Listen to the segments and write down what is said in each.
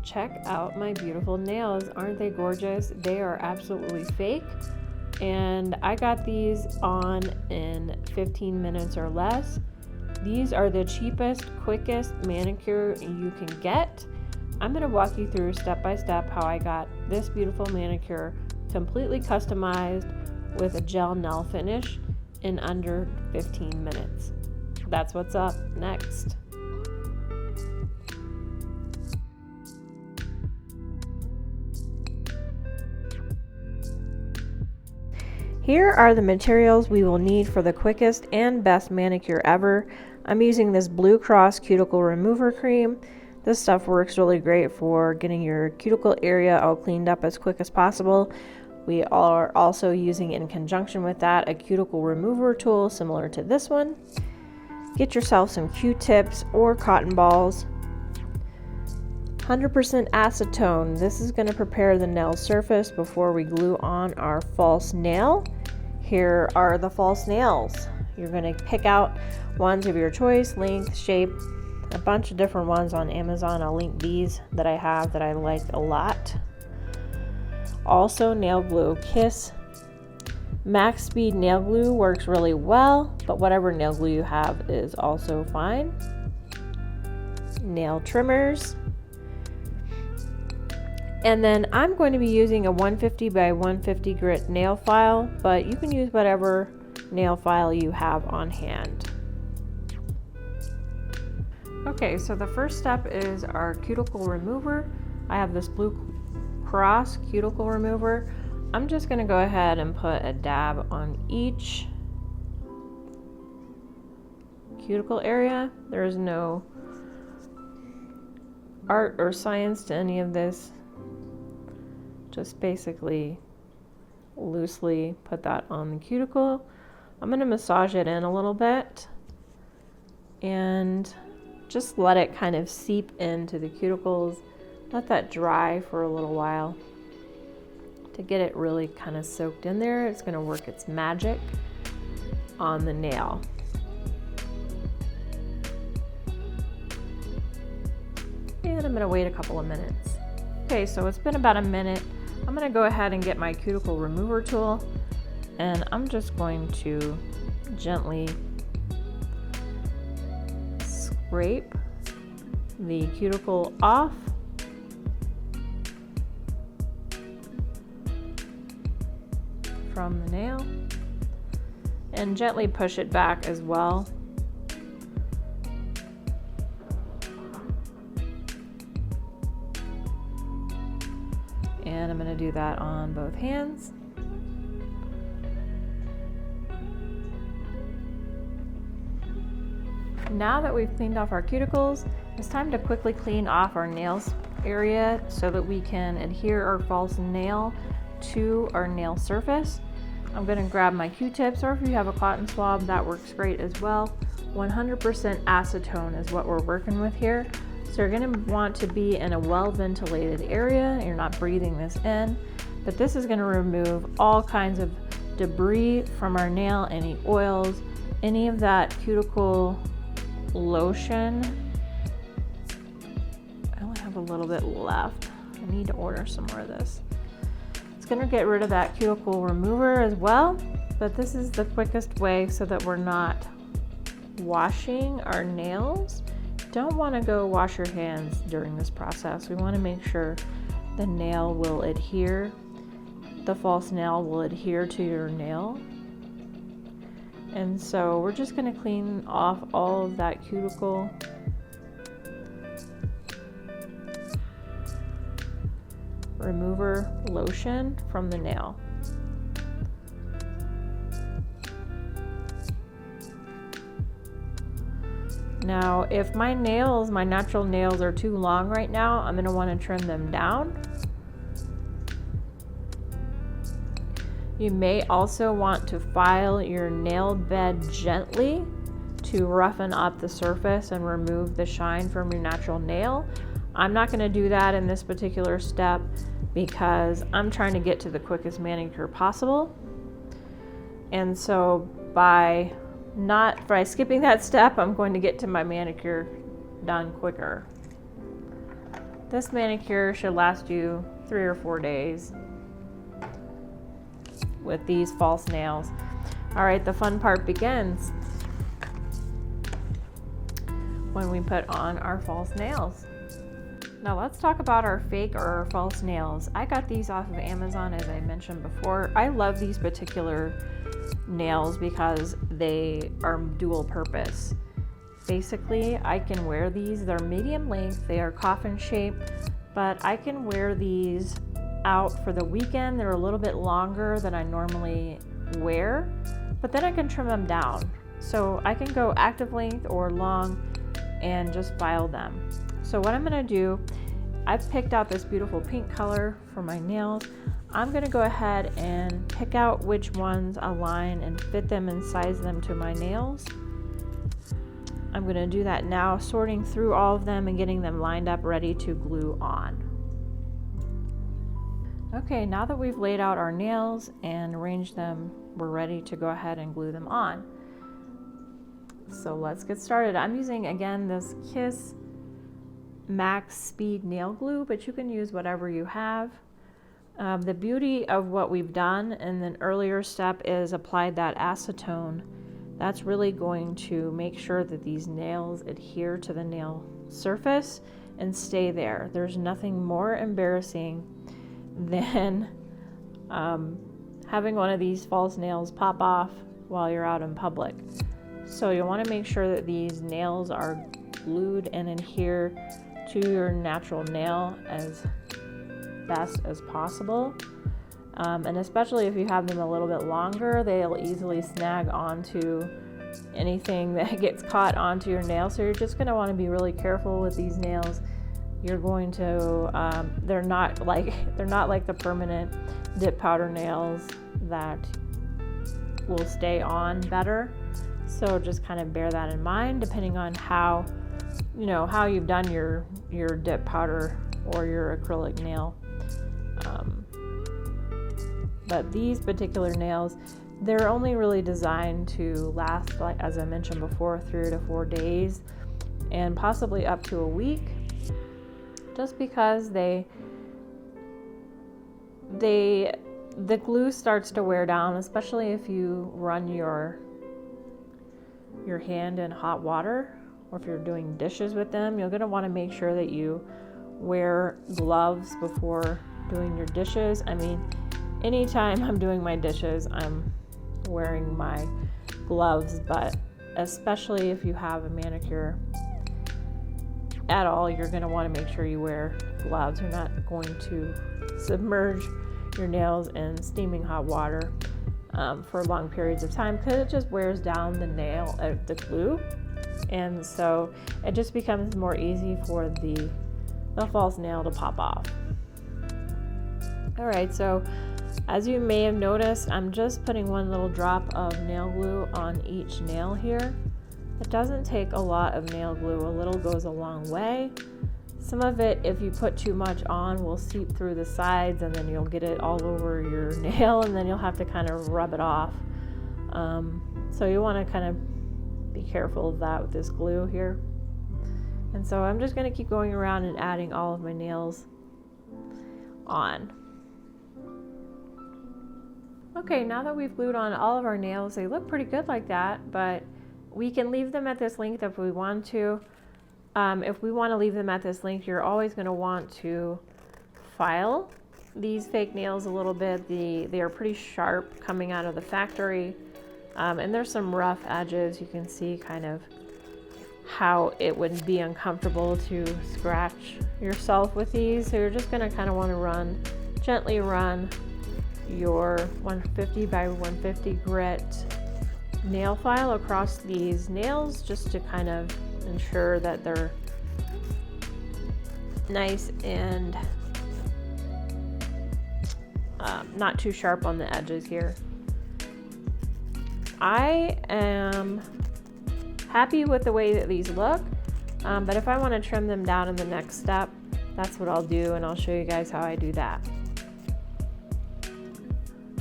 Check out my beautiful nails. Aren't they gorgeous? They are absolutely fake. And I got these on in 15 minutes or less. These are the cheapest, quickest manicure you can get. I'm going to walk you through step by step how I got this beautiful manicure completely customized with a gel nail finish in under 15 minutes. That's what's up next. Here are the materials we will need for the quickest and best manicure ever. I'm using this Blue Cross cuticle remover cream. This stuff works really great for getting your cuticle area all cleaned up as quick as possible. We are also using in conjunction with that a cuticle remover tool similar to this one. Get yourself some Q-tips or cotton balls. 100% acetone. This is going to prepare the nail surface before we glue on our false nail. Here are the false nails. You're going to pick out ones of your choice, length, shape, a bunch of different ones on Amazon. I'll link these that I have that I like a lot. Also, nail glue. Kiss Max Speed nail glue works really well, but whatever nail glue you have is also fine. Nail trimmers. And then I'm going to be using a 150 by 150 grit nail file, but you can use whatever nail file you have on hand. Okay, so the first step is our cuticle remover. I have this Blue Cross cuticle remover. I'm just going to go ahead and put a dab on each cuticle area. There is no art or science to any of this. Just basically loosely put that on the cuticle. I'm going to massage it in a little bit and just let it kind of seep into the cuticles. Let that dry for a little while to get it really kind of soaked in there. It's going to work its magic on the nail. And I'm going to wait a couple of minutes. Okay, so it's been about a minute. I'm going to go ahead and get my cuticle remover tool, and I'm just going to gently scrape the cuticle off. From the nail and gently push it back as well. And I'm going to do that on both hands. Now that we've cleaned off our cuticles, it's time to quickly clean off our nails area so that we can adhere our false nail to our nail surface. I'm going to grab my Q-tips, or if you have a cotton swab, that works great as well. 100% acetone is what we're working with here. So you're going to want to be in a well-ventilated area. You're not breathing this in, but this is going to remove all kinds of debris from our nail, any oils, any of that cuticle lotion. I only have a little bit left. I need to order some more of this. It's going to get rid of that cuticle remover as well, but this is the quickest way so that we're not washing our nails. Don't want to go wash your hands during this process. We want to make sure the nail will adhere, the false nail will adhere to your nail. And so we're just going to clean off all of that cuticle. Remover lotion from the nail. Now, if my nails, my natural nails are too long right now, I'm going to want to trim them down. You may also want to file your nail bed gently to roughen up the surface and remove the shine from your natural nail. I'm not going to do that in this particular step because I'm trying to get to the quickest manicure possible. And so by skipping that step, I'm going to get to my manicure done quicker. This manicure should last you 3 or 4 days with these false nails. All right, the fun part begins when we put on our false nails. Now let's talk about our fake or our false nails. I got these off of Amazon, as I mentioned before. I love these particular nails because they are dual purpose. Basically, I can wear these. They're medium length, they are coffin shaped, but I can wear these out for the weekend. They're a little bit longer than I normally wear, but then I can trim them down. So I can go active length or long and just file them. So what I'm gonna do, I've picked out this beautiful pink color for my nails. I'm gonna go ahead and pick out which ones align and fit them and size them to my nails. I'm gonna do that now, sorting through all of them and getting them lined up ready to glue on. Okay, now that we've laid out our nails and arranged them, we're ready to go ahead and glue them on. So let's get started. I'm using, again, this Kiss Max Speed nail glue, but you can use whatever you have. The beauty of what we've done in an earlier step is applied that acetone. That's really going to make sure that these nails adhere to the nail surface and stay there. There's nothing more embarrassing than having one of these false nails pop off while you're out in public. So you want to make sure that these nails are glued and adhere to your natural nail as best as possible. And especially if you have them a little bit longer, they'll easily snag onto anything that gets caught onto your nail. So you're just going to want to be really careful with these nails. You're going to, they're not like the permanent dip powder nails that will stay on better. So just kind of bear that in mind, depending on how you've done your dip powder or your acrylic nail. But these particular nails, they're only really designed to last, like as I mentioned before, 3 to 4 days and possibly up to a week, just because the glue starts to wear down, especially if you run your hand in hot water, or if you're doing dishes with them. You're going to want to make sure that you wear gloves before doing your dishes. I mean, anytime I'm doing my dishes, I'm wearing my gloves, but especially if you have a manicure at all, you're going to want to make sure you wear gloves. You're not going to submerge your nails in steaming hot water for long periods of time, because it just wears down the glue, and so it just becomes more easy for the false nail to pop off. All right, so as you may have noticed, I'm just putting one little drop of nail glue on each nail here. It doesn't take a lot of nail glue. A little goes a long way. Some of it, if you put too much on, will seep through the sides, and then you'll get it all over your nail, and then you'll have to kind of rub it off. So you want to kind of be careful of that with this glue here. And so I'm just going to keep going around and adding all of my nails on. Okay, now that we've glued on all of our nails, they look pretty good like that, but we can leave them at this length if we want to. If we want to leave them at this length, you're always going to want to file these fake nails a little bit. They are pretty sharp coming out of the factory, and there's some rough edges. You can see kind of how it would be uncomfortable to scratch yourself with these. So you're just going to kind of want to gently run your 150 by 150 grit nail file across these nails, just to kind of ensure that they're nice and not too sharp on the edges here. I am happy with the way that these look, but if I want to trim them down in the next step, that's what I'll do, and I'll show you guys how I do that.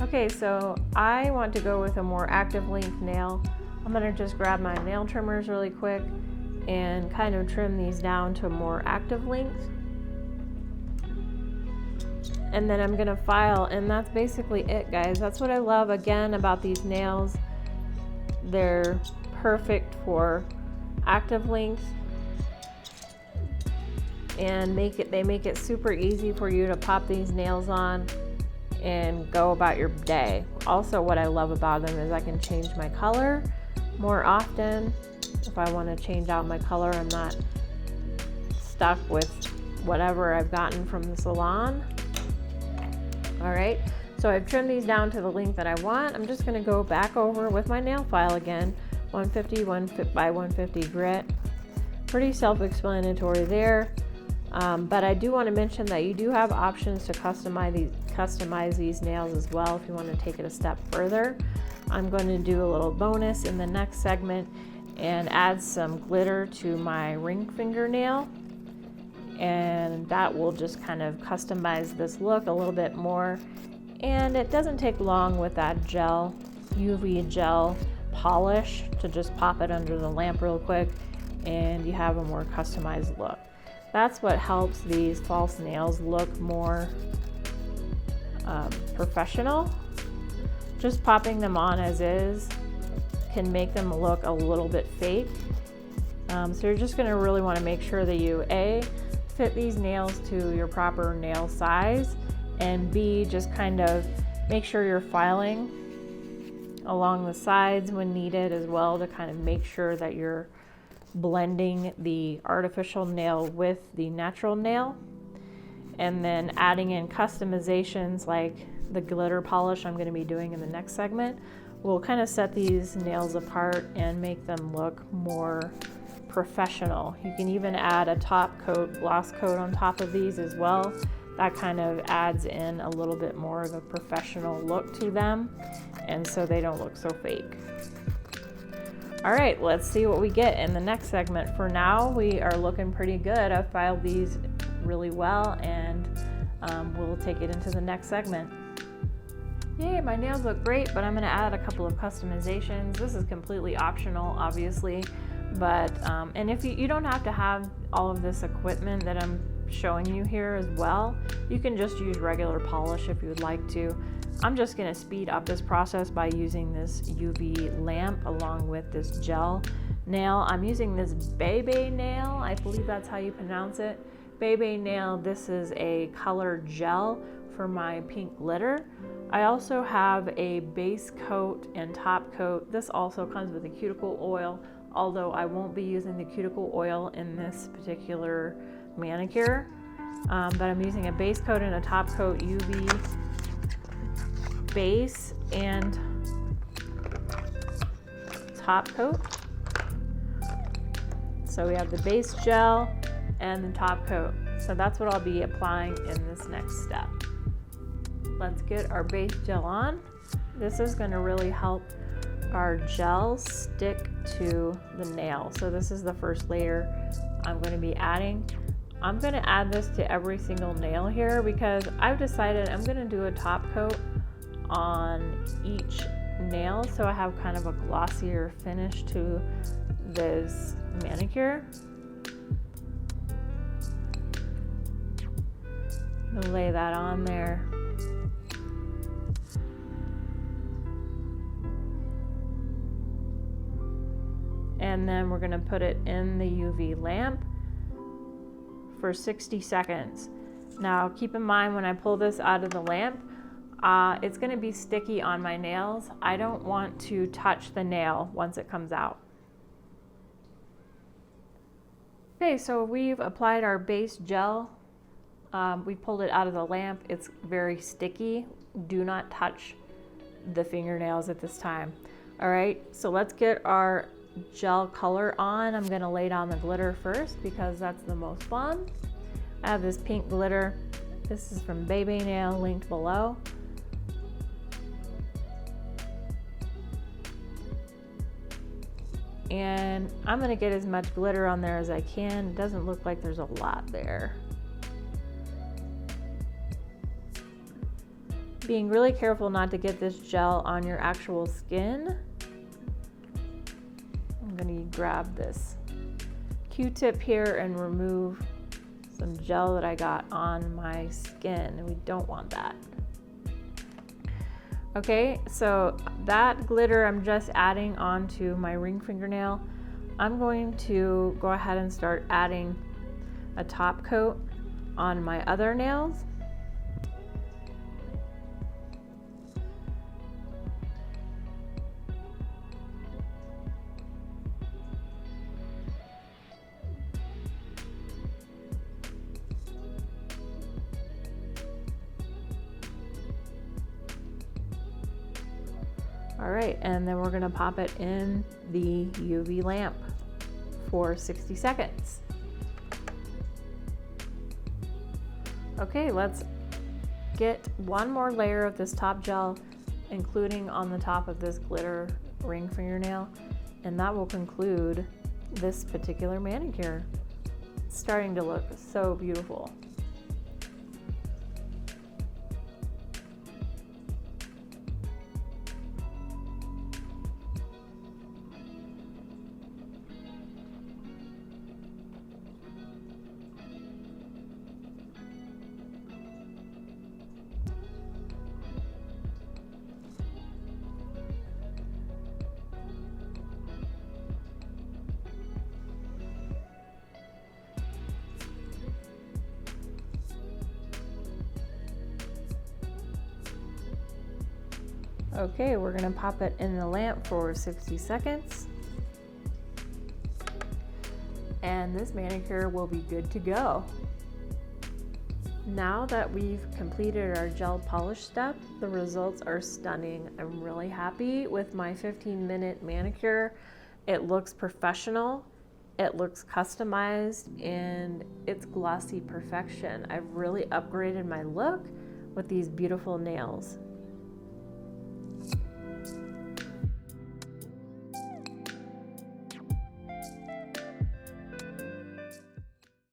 Okay, so I want to go with a more active length nail. I'm going to just grab my nail trimmers really quick and kind of trim these down to a more active length. and then I'm gonna file, and that's basically it, guys. That's what I love again about these nails. They're perfect for active length, and they make it super easy for you to pop these nails on and go about your day. Also, what I love about them is I can change my color more often. If I want to change out my color, I'm not stuck with whatever I've gotten from the salon. All right, so I've trimmed these down to the length that I want. I'm just going to go back over with my nail file again, 150 by 150 grit. Pretty self-explanatory there. But I do want to mention that you do have options to customize these nails as well if you want to take it a step further. I'm going to do a little bonus in the next segment and add some glitter to my ring fingernail, and that will just kind of customize this look a little bit more. And it doesn't take long with that gel, UV gel polish, to just pop it under the lamp real quick and you have a more customized look. That's what helps these false nails look more professional. Just popping them on as is can make them look a little bit fake. So you're just going to really want to make sure that you fit these nails to your proper nail size, and B, just kind of make sure you're filing along the sides when needed as well, to kind of make sure that you're blending the artificial nail with the natural nail. And then adding in customizations like the glitter polish I'm going to be doing in the next segment will kind of set these nails apart and make them look more professional. You can even add a top coat, gloss coat on top of these as well. That kind of adds in a little bit more of a professional look to them, and so they don't look so fake. All right, let's see what we get in the next segment. For now, we are looking pretty good. I've filed these really well, and we'll take it into the next segment. Yay, my nails look great, but I'm gonna add a couple of customizations. This is completely optional, obviously, but, and if you don't have to have all of this equipment that I'm showing you here as well. You can just use regular polish if you would like to. I'm just going to speed up this process by using this UV lamp along with this gel nail. I'm using this Bebe nail. I believe that's how you pronounce it. Bebe nail. This is a color gel for my pink glitter. I also have a base coat and top coat. This also comes with a cuticle oil, although I won't be using the cuticle oil in this particular manicure, but I'm using a base coat and a top coat, UV base and top coat. So we have the base gel and the top coat. So that's what I'll be applying in this next step. Let's get our base gel on. This is going to really help our gel stick to the nail. So this is the first layer I'm going to be adding. I'm going to add this to every single nail here because I've decided I'm going to do a top coat on each nail so I have kind of a glossier finish to this manicure. I'm going to lay that on there. And then we're going to put it in the UV lamp for 60 seconds. Now keep in mind when I pull this out of the lamp, it's going to be sticky on my nails. I don't want to touch the nail once it comes out. Okay, so we've applied our base gel. We pulled it out of the lamp. It's very sticky. Do not touch the fingernails at this time. All right, so let's get our gel color on. I'm going to lay down the glitter first because that's the most fun. I have this pink glitter. This is from Bebe Nail, linked below. And I'm going to get as much glitter on there as I can. It doesn't look like there's a lot there. Being really careful not to get this gel on your actual skin. I'm going to grab this Q-tip here and remove some gel that I got on my skin, and we don't want that. Okay, so that glitter I'm just adding onto my ring fingernail. I'm going to go ahead and start adding a top coat on my other nails. All right, and then we're gonna pop it in the UV lamp for 60 seconds. Okay, let's get one more layer of this top gel, including on the top of this glitter ring fingernail, and that will conclude this particular manicure. It's starting to look so beautiful. Okay, we're gonna pop it in the lamp for 60 seconds. And this manicure will be good to go. Now that we've completed our gel polish step, the results are stunning. I'm really happy with my 15-minute manicure. It looks professional, it looks customized, and it's glossy perfection. I've really upgraded my look with these beautiful nails.